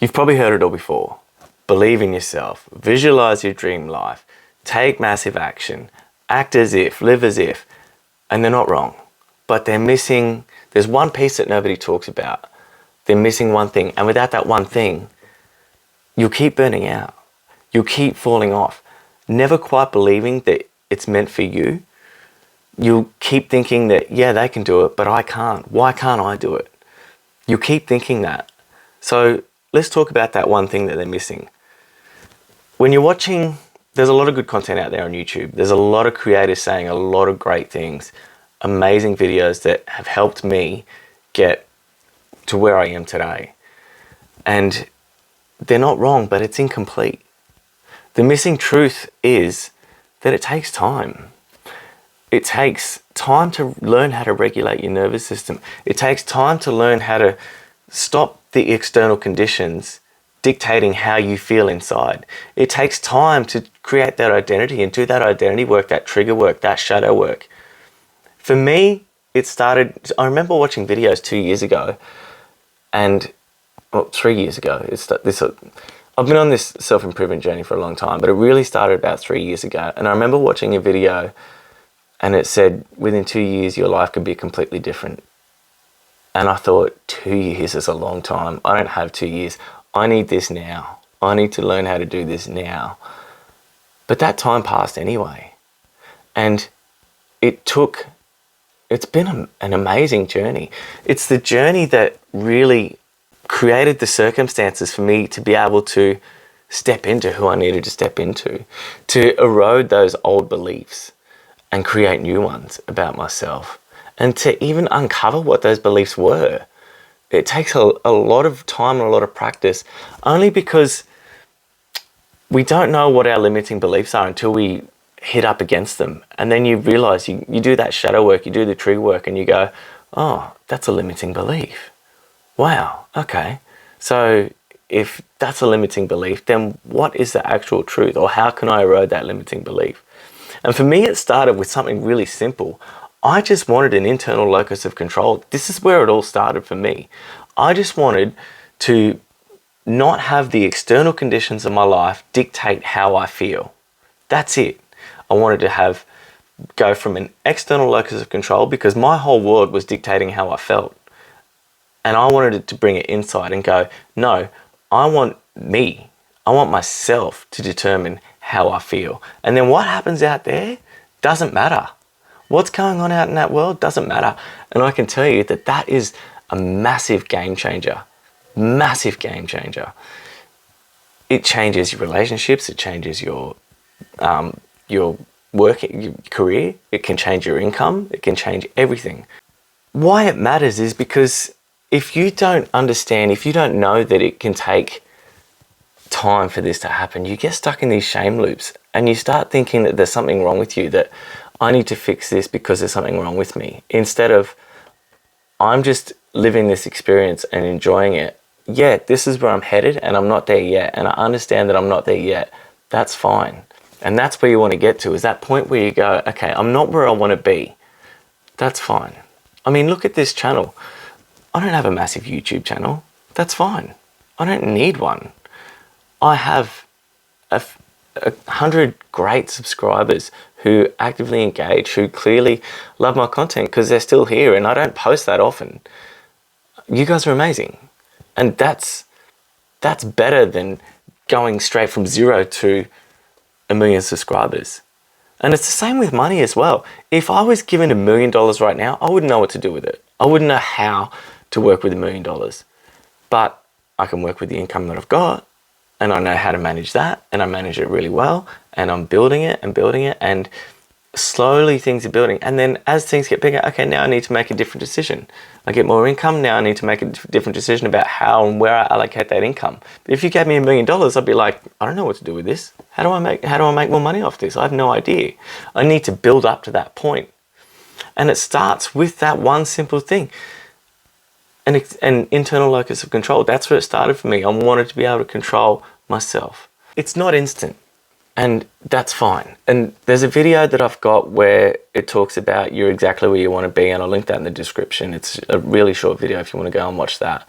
You've probably heard it all before. Believe in yourself, visualize your dream life, take massive action, act as if, live as if, and they're not wrong. But there's one piece that nobody talks about. They're missing one thing, and without that one thing, you'll keep burning out. You'll keep falling off, never quite believing that it's meant for you. You'll keep thinking that, yeah, they can do it, but I can't. Why can't I do it? You'll keep thinking that. So let's talk about that one thing that they're missing. When you're watching, there's a lot of good content out there on YouTube. There's a lot of creators saying a lot of great things, amazing videos that have helped me get to where I am today. And they're not wrong, but it's incomplete. The missing truth is that it takes time. It takes time to learn how to regulate your nervous system. It takes time to learn how to stop the external conditions dictating how you feel inside. It takes time to create that identity and do that identity work, that trigger work, that shadow work. For me, it started, I remember watching videos 2 years ago and, 3 years ago. I've been on this self-improvement journey for a long time, but it really started about 3 years ago. And I remember watching a video and it said, within 2 years, your life could be completely different. And I thought, 2 years is a long time. I don't have 2 years. I need this now. I need to learn how to do this now. But that time passed anyway. And it's been an amazing journey. It's the journey that really created the circumstances for me to be able to step into who I needed to step into, to erode those old beliefs and create new ones about myself, and to even uncover what those beliefs were. It takes a lot of time and a lot of practice, only because we don't know what our limiting beliefs are until we hit up against them. And then you realize you do that shadow work, you do the tree work, and you go, oh, that's a limiting belief. Wow, okay. So if that's a limiting belief, then what is the actual truth? Or how can I erode that limiting belief? And for me, it started with something really simple. I just wanted an internal locus of control. This is where it all started for me. I just wanted to not have the external conditions of my life dictate how I feel. That's it. I wanted to go from an external locus of control, because my whole world was dictating how I felt. And I wanted to bring it inside and go, no, I want me. I want myself to determine how I feel. And then what happens out there doesn't matter. What's going on out in that world doesn't matter. And I can tell you that that is a massive game changer. Massive game changer. It changes your relationships. It changes your work, your career. It can change your income. It can change everything. Why it matters is because if you don't understand, if you don't know that it can take time for this to happen, you get stuck in these shame loops and you start thinking that there's something wrong with you, that I need to fix this because there's something wrong with me, instead of I'm just living this experience and enjoying it. Yeah, this is where I'm headed and I'm not there yet, and I understand that I'm not there yet. That's fine. And that's where you want to get to, is that point where you go, okay, I'm not where I want to be. That's fine. I mean, look at this channel. I don't have a massive YouTube channel. That's fine. I don't need one. I have 100 great subscribers who actively engage, who clearly love my content because they're still here, and I don't post that often. You guys are amazing. And that's better than going straight from 0 to 1 million subscribers. And it's the same with money as well. If I was given $1 million right now, I wouldn't know what to do with it. I wouldn't know how to work with $1 million. But I can work with the income that I've got, and I know how to manage that, and I manage it really well, and I'm building it, and slowly things are building. And then as things get bigger, okay, now I need to make a different decision. I get more income, now I need to make a different decision about how and where I allocate that income. But if you gave me $1 million, I'd be like, I don't know what to do with this. How do I make more money off this? I have no idea. I need to build up to that point. And it starts with that one simple thing. An internal locus of control. That's where it started for me. I wanted to be able to control myself. It's not instant, and that's fine. And there's a video that I've got where it talks about you're exactly where you want to be, and I'll link that in the description. It's a really short video if you want to go and watch that.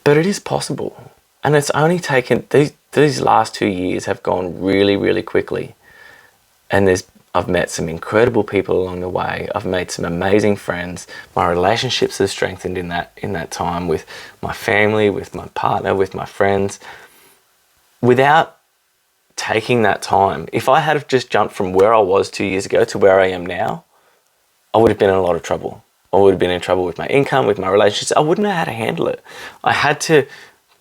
But it is possible. And it's only taken, these last 2 years have gone really, really quickly. And I've met some incredible people along the way. I've made some amazing friends. My relationships have strengthened in that time with my family, with my partner, with my friends. Without taking that time, if I had just jumped from where I was 2 years ago to where I am now, I would have been in a lot of trouble. I would have been in trouble with my income, with my relationships. I wouldn't know how to handle it. I had to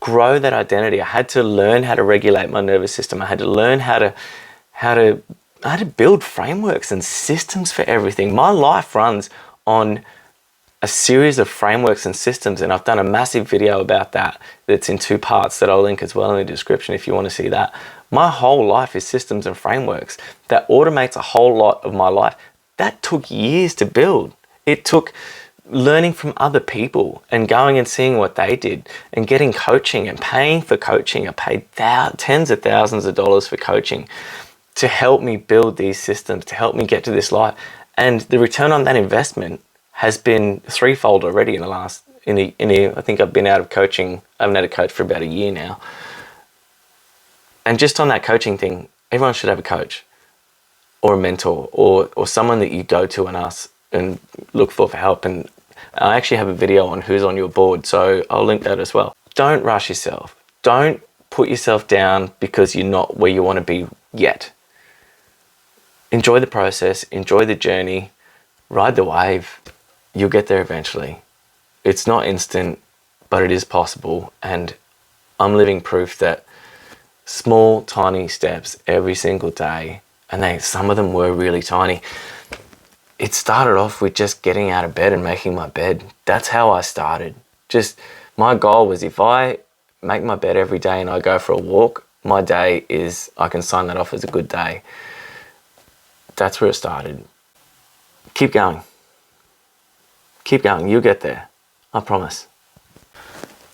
grow that identity. I had to learn how to regulate my nervous system. I had to learn how to build frameworks and systems for everything. My life runs on a series of frameworks and systems, and I've done a massive video about that that's in 2 parts that I'll link as well in the description if you want to see that. My whole life is systems and frameworks that automates a whole lot of my life. That took years to build. It took learning from other people and going and seeing what they did and getting coaching and paying for coaching. I paid tens of thousands of dollars for coaching to help me build these systems, to help me get to this life. And the return on that investment has been threefold already I think I've been out of coaching. I haven't had a coach for about a year now. And just on that coaching thing, everyone should have a coach or a mentor or someone that you go to and ask and look for help. And I actually have a video on who's on your board, so I'll link that as well. Don't rush yourself. Don't put yourself down because you're not where you want to be yet. Enjoy the process, enjoy the journey, ride the wave. You'll get there eventually. It's not instant, but it is possible. And I'm living proof that small, tiny steps every single day, and some of them were really tiny. It started off with just getting out of bed and making my bed. That's how I started. My goal was, if I make my bed every day and I go for a walk, my day I can sign that off as a good day. That's where it started. Keep going. Keep going. You'll get there. I promise.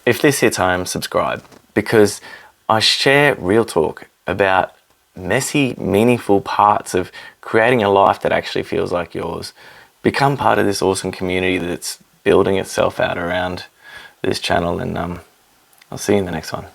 If this hits home, subscribe, because I share real talk about messy, meaningful parts of creating a life that actually feels like yours. Become part of this awesome community that's building itself out around this channel, and I'll see you in the next one.